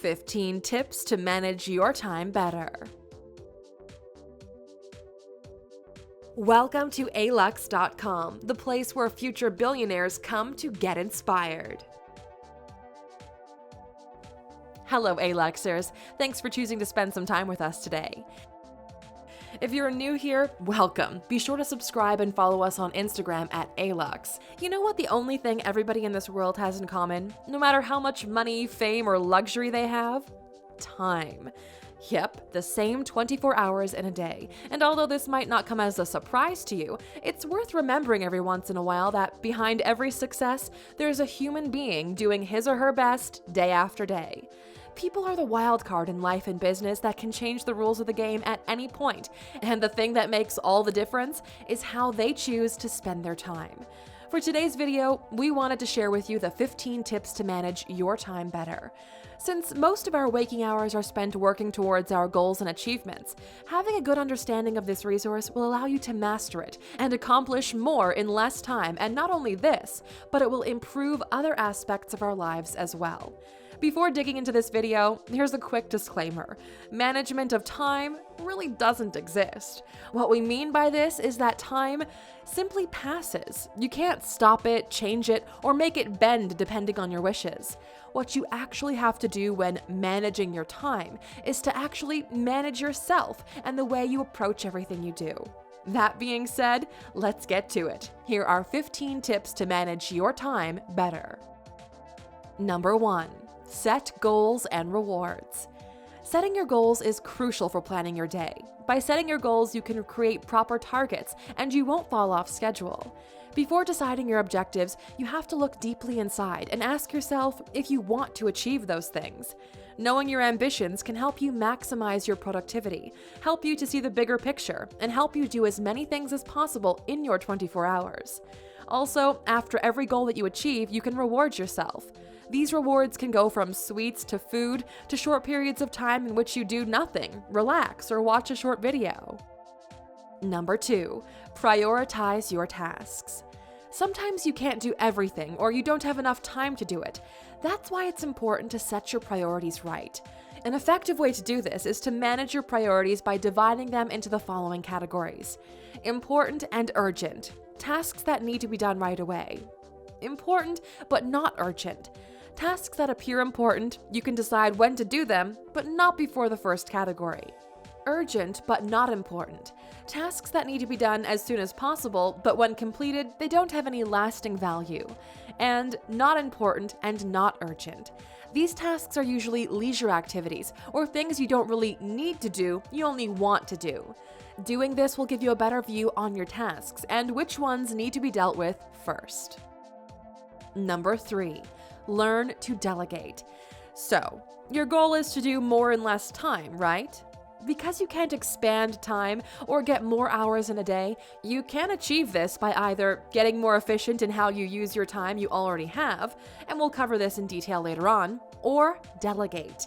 15 tips to manage your time better. Welcome to Alux.com, the place where future billionaires come to get inspired. Hello, Aluxers. Thanks for choosing to spend some time with us today. If you're new here, welcome. Be sure to subscribe and follow us on Instagram at Alux. You know what the only thing everybody in this world has in common, no matter how much money, fame, or luxury they have? Time. Yep, the same 24 hours in a day. And although this might not come as a surprise to you, it's worth remembering every once in a while that behind every success, there's a human being doing his or her best day after day. People are the wild card in life and business that can change the rules of the game at any point, and the thing that makes all the difference is how they choose to spend their time. For today's video, we wanted to share with you the 15 tips to manage your time better. Since most of our waking hours are spent working towards our goals and achievements, having a good understanding of this resource will allow you to master it and accomplish more in less time, and not only this, but it will improve other aspects of our lives as well. Before digging into this video, here's a quick disclaimer. Management of time really doesn't exist. What we mean by this is that time simply passes. You can't stop it, change it, or make it bend depending on your wishes. What you actually have to do when managing your time is to actually manage yourself and the way you approach everything you do. That being said, let's get to it. Here are 15 tips to manage your time better. Number 1. Set goals and rewards. Setting your goals is crucial for planning your day. By setting your goals, you can create proper targets and you won't fall off schedule. Before deciding your objectives, you have to look deeply inside and ask yourself if you want to achieve those things. Knowing your ambitions can help you maximize your productivity, help you to see the bigger picture, and help you do as many things as possible in your 24 hours. Also, after every goal that you achieve, you can reward yourself. These rewards can go from sweets to food to short periods of time in which you do nothing, relax, or watch a short video. Number 2, prioritize your tasks. Sometimes you can't do everything or you don't have enough time to do it. That's why it's important to set your priorities right. An effective way to do this is to manage your priorities by dividing them into the following categories: important and urgent, tasks that need to be done right away. Important but not urgent. Tasks that appear important, you can decide when to do them, but not before the first category. Urgent but not important. Tasks that need to be done as soon as possible, but when completed, they don't have any lasting value. And not important and not urgent. These tasks are usually leisure activities or things you don't really need to do, you only want to do. Doing this will give you a better view on your tasks and which ones need to be dealt with first. Number 3, learn to delegate. So, your goal is to do more in less time, right? Because you can't expand time or get more hours in a day, you can achieve this by either getting more efficient in how you use your time you already have, and we'll cover this in detail later on, or delegate.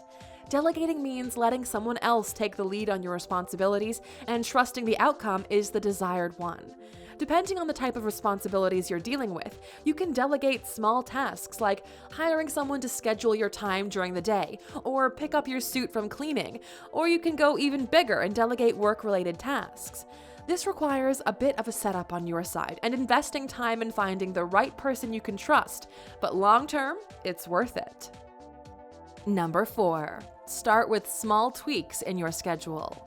Delegating means letting someone else take the lead on your responsibilities and trusting the outcome is the desired one. Depending on the type of responsibilities you're dealing with, you can delegate small tasks like hiring someone to schedule your time during the day, or pick up your suit from cleaning, or you can go even bigger and delegate work-related tasks. This requires a bit of a setup on your side and investing time in finding the right person you can trust, but long-term, it's worth it. Number 4, start with small tweaks in your schedule.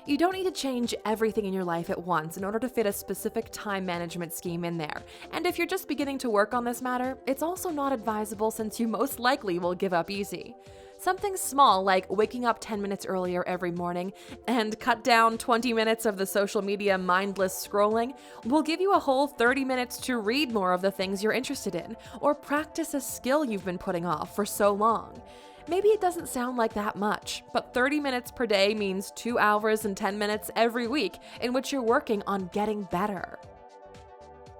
You don't need to change everything in your life at once in order to fit a specific time management scheme in there. And if you're just beginning to work on this matter, it's also not advisable since you most likely will give up easy. Something small like waking up 10 minutes earlier every morning and cut down 20 minutes of the social media mindless scrolling will give you a whole 30 minutes to read more of the things you're interested in or practice a skill you've been putting off for so long. Maybe it doesn't sound like that much, but 30 minutes per day means 2 hours and 10 minutes every week in which you're working on getting better.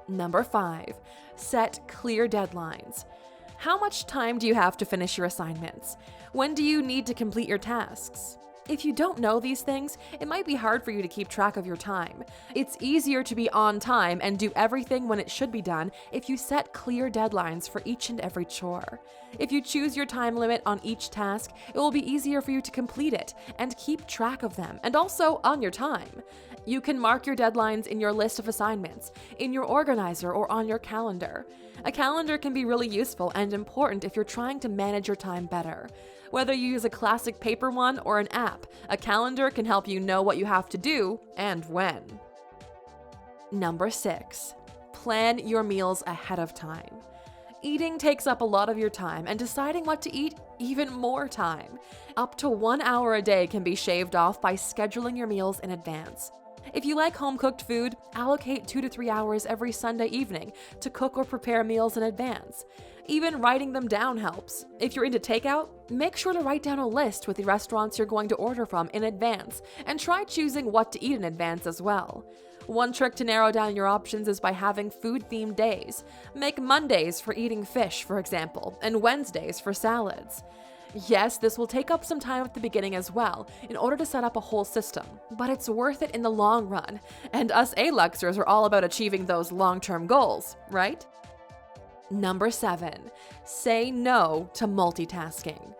Number 5, set clear deadlines. How much time do you have to finish your assignments? When do you need to complete your tasks? If you don't know these things, it might be hard for you to keep track of your time. It's easier to be on time and do everything when it should be done if you set clear deadlines for each and every chore. If you choose your time limit on each task, it will be easier for you to complete it and keep track of them, and also on your time. You can mark your deadlines in your list of assignments, in your organizer, or on your calendar. A calendar can be really useful and important if you're trying to manage your time better. Whether you use a classic paper one or an app, a calendar can help you know what you have to do and when. Number 6, plan your meals ahead of time. Eating takes up a lot of your time, and deciding what to eat, even more time. Up to 1 hour a day can be shaved off by scheduling your meals in advance. If you like home-cooked food, allocate 2 to 3 hours every Sunday evening to cook or prepare meals in advance. Even writing them down helps. If you're into takeout, make sure to write down a list with the restaurants you're going to order from in advance, and try choosing what to eat in advance as well. One trick to narrow down your options is by having food-themed days. Make Mondays for eating fish, for example, and Wednesdays for salads. Yes, this will take up some time at the beginning as well, in order to set up a whole system, but it's worth it in the long run, and us Aluxers are all about achieving those long-term goals, right? Number 7, say no to multitasking.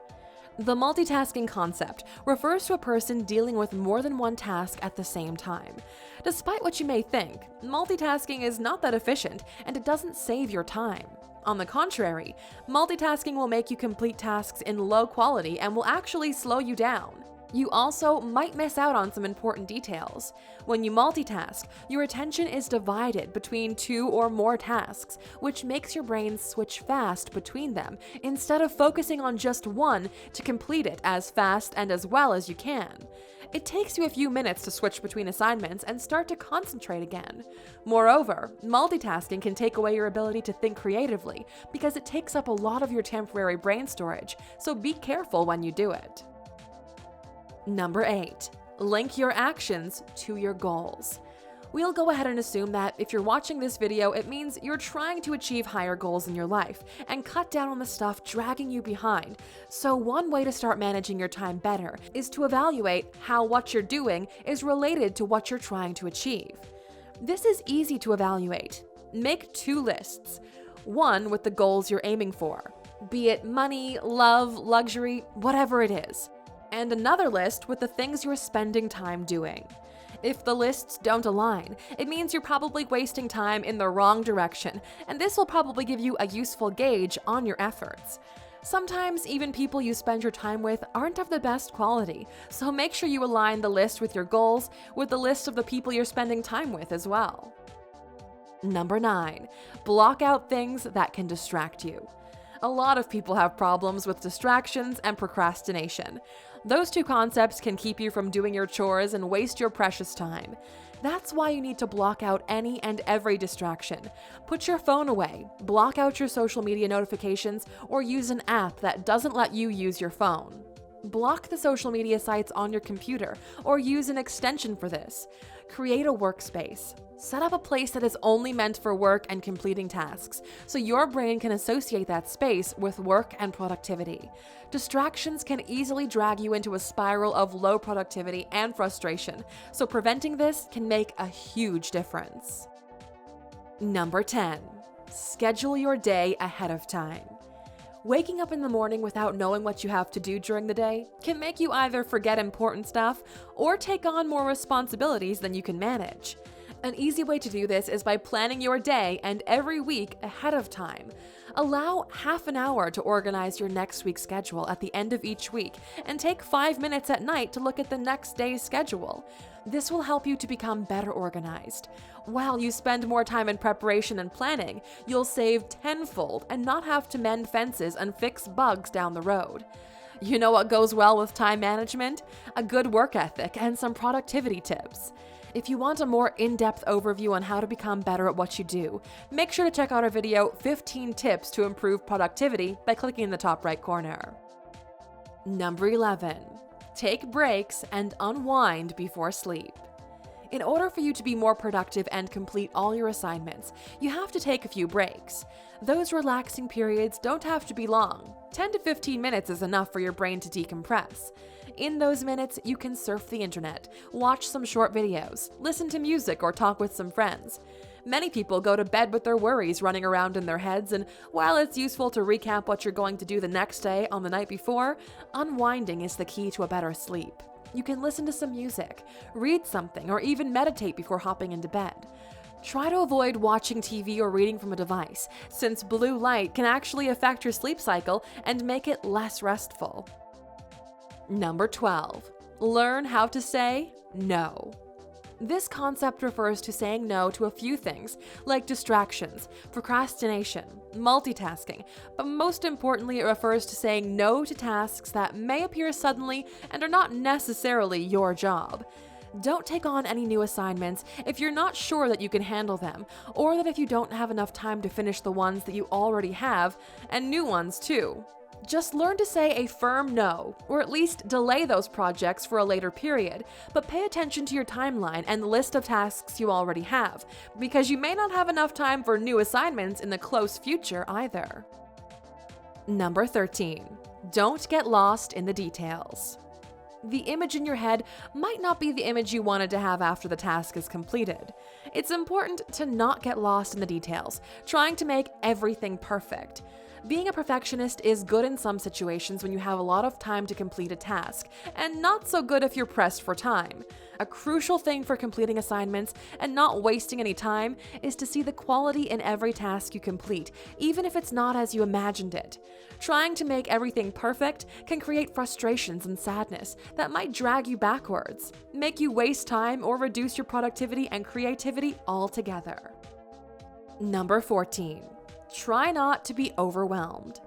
The multitasking concept refers to a person dealing with more than one task at the same time. Despite what you may think, multitasking is not that efficient, and it doesn't save your time. On the contrary, multitasking will make you complete tasks in low quality and will actually slow you down. You also might miss out on some important details. When you multitask, your attention is divided between 2 or more tasks, which makes your brain switch fast between them instead of focusing on just one to complete it as fast and as well as you can. It takes you a few minutes to switch between assignments and start to concentrate again. Moreover, multitasking can take away your ability to think creatively because it takes up a lot of your temporary brain storage, so be careful when you do it. Number 8, link your actions to your goals. We'll go ahead and assume that if you're watching this video, it means you're trying to achieve higher goals in your life and cut down on the stuff dragging you behind. So one way to start managing your time better is to evaluate how what you're doing is related to what you're trying to achieve. This is easy to evaluate. Make 2 lists. One with the goals you're aiming for, be it money, love, luxury, whatever it is. And another list with the things you're spending time doing. If the lists don't align, it means you're probably wasting time in the wrong direction, and this will probably give you a useful gauge on your efforts. Sometimes even people you spend your time with aren't of the best quality, so make sure you align the list with your goals with the list of the people you're spending time with as well. Number 9, block out things that can distract you. A lot of people have problems with distractions and procrastination. Those 2 concepts can keep you from doing your chores and waste your precious time. That's why you need to block out any and every distraction. Put your phone away, block out your social media notifications, or use an app that doesn't let you use your phone. Block the social media sites on your computer, or use an extension for this. Create a workspace. Set up a place that is only meant for work and completing tasks, so your brain can associate that space with work and productivity. Distractions can easily drag you into a spiral of low productivity and frustration, so preventing this can make a huge difference. Number 10, schedule your day ahead of time. Waking up in the morning without knowing what you have to do during the day can make you either forget important stuff or take on more responsibilities than you can manage. An easy way to do this is by planning your day and every week ahead of time. Allow half an hour to organize your next week's schedule at the end of each week, and take 5 minutes at night to look at the next day's schedule. This will help you to become better organized. While you spend more time in preparation and planning, you'll save tenfold and not have to mend fences and fix bugs down the road. You know what goes well with time management? A good work ethic and some productivity tips. If you want a more in-depth overview on how to become better at what you do, make sure to check out our video 15 Tips to Improve Productivity by clicking in the top right corner. Number 11, take breaks and unwind before sleep. In order for you to be more productive and complete all your assignments, you have to take a few breaks. Those relaxing periods don't have to be long. 10 to 15 minutes is enough for your brain to decompress. In those minutes, you can surf the internet, watch some short videos, listen to music, or talk with some friends. Many people go to bed with their worries running around in their heads, and while it's useful to recap what you're going to do the next day on the night before, unwinding is the key to a better sleep. You can listen to some music, read something, or even meditate before hopping into bed. Try to avoid watching TV or reading from a device, since blue light can actually affect your sleep cycle and make it less restful. Number 12. Learn how to say no. This concept refers to saying no to a few things, like distractions, procrastination, multitasking, but most importantly, it refers to saying no to tasks that may appear suddenly and are not necessarily your job. Don't take on any new assignments if you're not sure that you can handle them, or that if you don't have enough time to finish the ones that you already have, and new ones too. Just learn to say a firm no, or at least delay those projects for a later period, but pay attention to your timeline and the list of tasks you already have, because you may not have enough time for new assignments in the close future either. Number 13. Don't get lost in the details. The image in your head might not be the image you wanted to have after the task is completed. It's important to not get lost in the details, trying to make everything perfect. Being a perfectionist is good in some situations when you have a lot of time to complete a task, and not so good if you're pressed for time. A crucial thing for completing assignments and not wasting any time is to see the quality in every task you complete, even if it's not as you imagined it. Trying to make everything perfect can create frustrations and sadness that might drag you backwards, make you waste time, or reduce your productivity and creativity altogether. Number 14. Try not to be overwhelmed.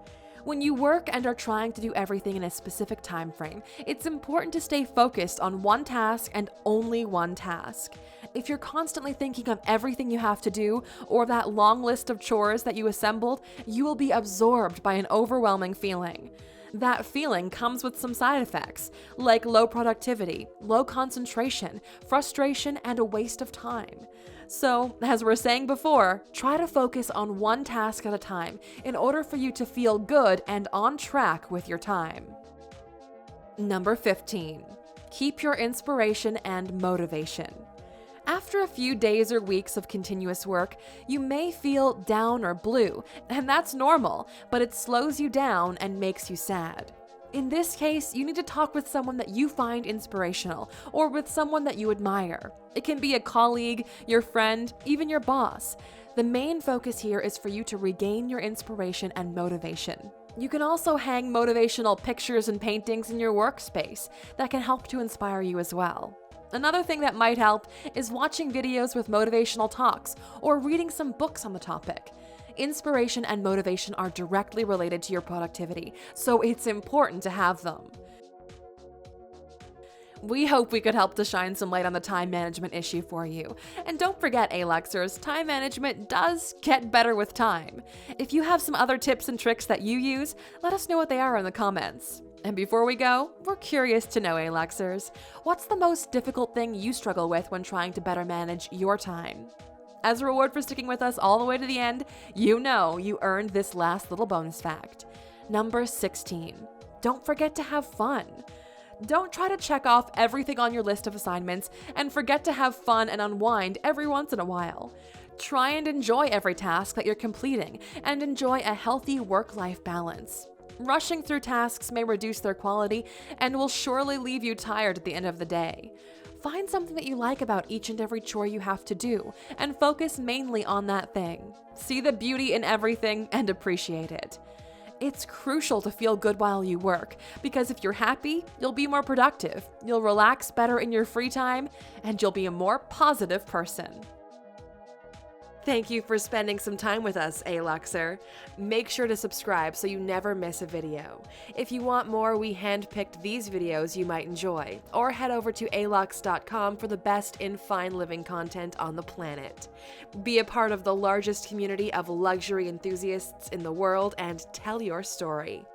When you work and are trying to do everything in a specific time frame, it's important to stay focused on one task and only one task. If you're constantly thinking of everything you have to do or that long list of chores that you assembled, you will be absorbed by an overwhelming feeling. That feeling comes with some side effects, like low productivity, low concentration, frustration, and a waste of time. So, as we're saying before, try to focus on one task at a time in order for you to feel good and on track with your time. Number 15. Keep your inspiration and motivation. After a few days or weeks of continuous work, you may feel down or blue, and that's normal, but it slows you down and makes you sad. In this case, you need to talk with someone that you find inspirational, or with someone that you admire. It can be a colleague, your friend, even your boss. The main focus here is for you to regain your inspiration and motivation. You can also hang motivational pictures and paintings in your workspace that can help to inspire you as well. Another thing that might help is watching videos with motivational talks or reading some books on the topic. Inspiration and motivation are directly related to your productivity, so it's important to have them. We hope we could help to shine some light on the time management issue for you. And don't forget, Aluxers, time management does get better with time. If you have some other tips and tricks that you use, let us know what they are in the comments. And before we go, we're curious to know, Aluxers, what's the most difficult thing you struggle with when trying to better manage your time? As a reward for sticking with us all the way to the end, you know you earned this last little bonus fact. Number 16. Don't forget to have fun. Don't try to check off everything on your list of assignments and forget to have fun and unwind every once in a while. Try and enjoy every task that you're completing and enjoy a healthy work-life balance. Rushing through tasks may reduce their quality and will surely leave you tired at the end of the day. Find something that you like about each and every chore you have to do, and focus mainly on that thing. See the beauty in everything and appreciate it. It's crucial to feel good while you work, because if you're happy, you'll be more productive, you'll relax better in your free time, and you'll be a more positive person. Thank you for spending some time with us, Aluxer. Make sure to subscribe so you never miss a video. If you want more, we handpicked these videos you might enjoy, or head over to Alux.com for the best in fine living content on the planet. Be a part of the largest community of luxury enthusiasts in the world and tell your story.